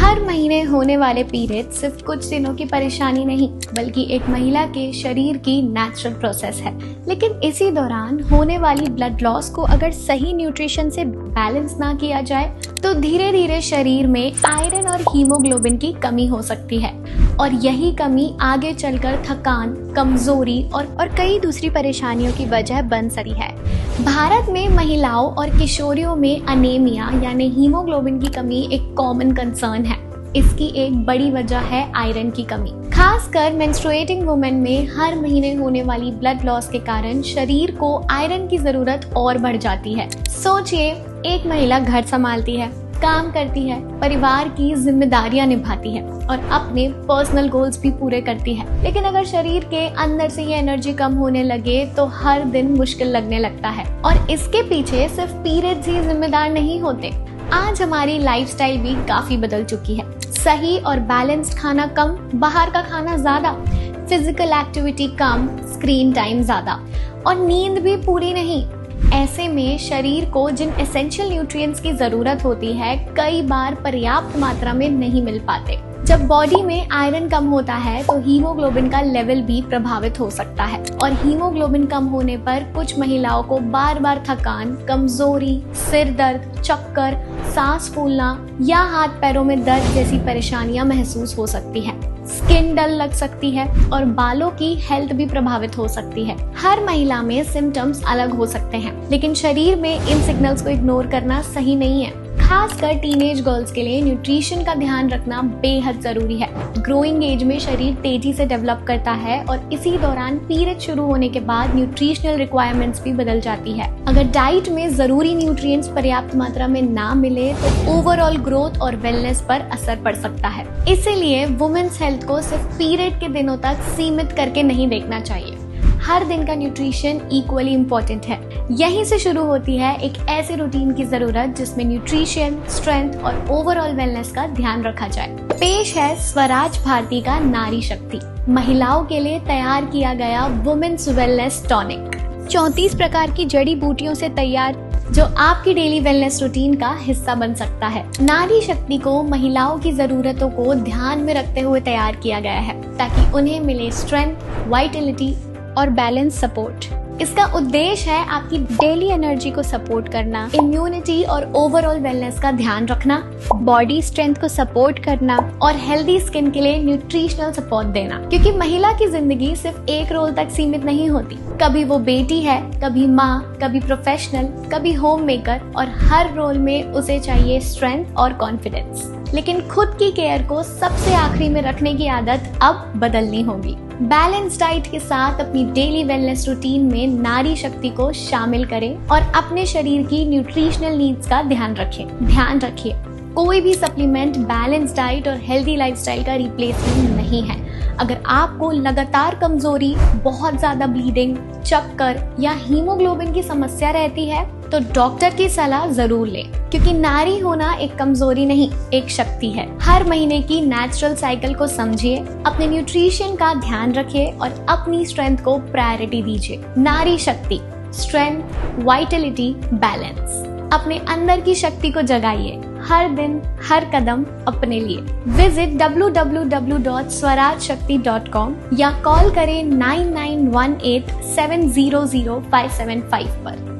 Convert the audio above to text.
हर महीने होने वाले पीरियड सिर्फ कुछ दिनों की परेशानी नहीं, बल्कि एक महिला के शरीर की नेचुरल प्रोसेस है। लेकिन इसी दौरान होने वाली ब्लड लॉस को अगर सही न्यूट्रिशन से बैलेंस ना किया जाए तो धीरे धीरे शरीर में आयरन और हीमोग्लोबिन की कमी हो सकती है, और यही कमी आगे चलकर थकान, कमजोरी और कई दूसरी परेशानियों की वजह बन सकती है। भारत में महिलाओं और किशोरियों में अनीमिया यानी हीमोग्लोबिन की कमी एक कॉमन कंसर्न है। इसकी एक बड़ी वजह है आयरन की कमी। खासकर मेंस्ट्रुएटिंग वुमेन में हर महीने होने वाली ब्लड लॉस के कारण शरीर को आयरन की जरूरत और बढ़ जाती है। सोचिए, एक महिला घर संभालती है, काम करती है, परिवार की जिम्मेदारियां निभाती है और अपने पर्सनल गोल्स भी पूरे करती है, लेकिन अगर शरीर के अंदर से ये एनर्जी कम होने लगे तो हर दिन मुश्किल लगने लगता है। और इसके पीछे सिर्फ पीरियड्स ही जिम्मेदार नहीं होते। आज हमारी लाइफस्टाइल भी काफी बदल चुकी है। सही और बैलेंस्ड खाना कम, बाहर का खाना ज्यादा, फिजिकल एक्टिविटी कम, स्क्रीन टाइम ज्यादा और नींद भी पूरी नहीं। ऐसे में शरीर को जिन एसेंशियल न्यूट्रिएंट्स की जरूरत होती है कई बार पर्याप्त मात्रा में नहीं मिल पाते। जब बॉडी में आयरन कम होता है तो हीमोग्लोबिन का लेवल भी प्रभावित हो सकता है, और हीमोग्लोबिन कम होने पर कुछ महिलाओं को बार बार थकान, कमजोरी, सिर दर्द, चक्कर, सांस फूलना या हाथ पैरों में दर्द जैसी परेशानियां महसूस हो सकती है। स्किन डल लग सकती है और बालों की हेल्थ भी प्रभावित हो सकती है। हर महिला में सिम्टम्स अलग हो सकते हैं, लेकिन शरीर में इन सिग्नल्स को इग्नोर करना सही नहीं है। खासकर टीनेज गर्ल्स के लिए न्यूट्रिशन का ध्यान रखना बेहद जरूरी है। ग्रोइंग एज में शरीर तेजी से डेवलप करता है और इसी दौरान पीरियड शुरू होने के बाद न्यूट्रिशनल रिक्वायरमेंट्स भी बदल जाती है। अगर डाइट में जरूरी न्यूट्रिएंट्स पर्याप्त मात्रा में ना मिले तो ओवरऑल ग्रोथ और वेलनेस पर असर पड़ सकता है। इसीलिए वुमेन्स हेल्थ को सिर्फ पीरियड के दिनों तक सीमित करके नहीं देखना चाहिए। हर दिन का न्यूट्रिशन इक्वली इम्पोर्टेंट है। यहीं से शुरू होती है एक ऐसे रूटीन की जरूरत जिसमें न्यूट्रिशन, स्ट्रेंथ और ओवरऑल वेलनेस का ध्यान रखा जाए। पेश है स्वराज भारती का नारी शक्ति, महिलाओं के लिए तैयार किया गया वुमेन्स वेलनेस टॉनिक। 34 प्रकार की जड़ी बूटियों से तैयार, जो आपकी डेली वेलनेस रूटीन का हिस्सा बन सकता है। नारी शक्ति को महिलाओं की जरूरतों को ध्यान में रखते हुए तैयार किया गया है ताकि उन्हें मिले स्ट्रेंथ, वाइटलिटी और बैलेंस सपोर्ट। इसका उद्देश्य है आपकी डेली एनर्जी को सपोर्ट करना, इम्यूनिटी और ओवरऑल वेलनेस का ध्यान रखना, बॉडी स्ट्रेंथ को सपोर्ट करना और हेल्दी स्किन के लिए न्यूट्रिशनल सपोर्ट देना। क्योंकि महिला की जिंदगी सिर्फ एक रोल तक सीमित नहीं होती। कभी वो बेटी है, कभी माँ, कभी प्रोफेशनल, कभी होम मेकर, और हर रोल में उसे चाहिए स्ट्रेंथ और कॉन्फिडेंस। लेकिन खुद की केयर को सबसे आखिरी में रखने की आदत अब बदलनी होगी। बैलेंस डाइट के साथ अपनी डेली वेलनेस रूटीन में नारी शक्ति को शामिल करें और अपने शरीर की न्यूट्रिशनल नीड्स का ध्यान रखिए। कोई भी सप्लीमेंट बैलेंस डाइट और हेल्दी लाइफस्टाइल का रिप्लेसमेंट नहीं है। अगर आपको लगातार कमजोरी, बहुत ज्यादा ब्लीडिंग, चक्कर या हीमोग्लोबिन की समस्या रहती है तो डॉक्टर की सलाह जरूर लें, क्योंकि नारी होना एक कमजोरी नहीं, एक शक्ति है। हर महीने की नेचुरल साइकिल को समझिए, अपने न्यूट्रिशन का ध्यान रखिए और अपनी स्ट्रेंथ को प्रायोरिटी दीजिए। नारी शक्ति, स्ट्रेंथ, वाइटलिटी, बैलेंस। अपने अंदर की शक्ति को जगाइए, हर दिन, हर कदम अपने लिए। विजिट www.swarajshakti.com या कॉल करें 9918700575 पर।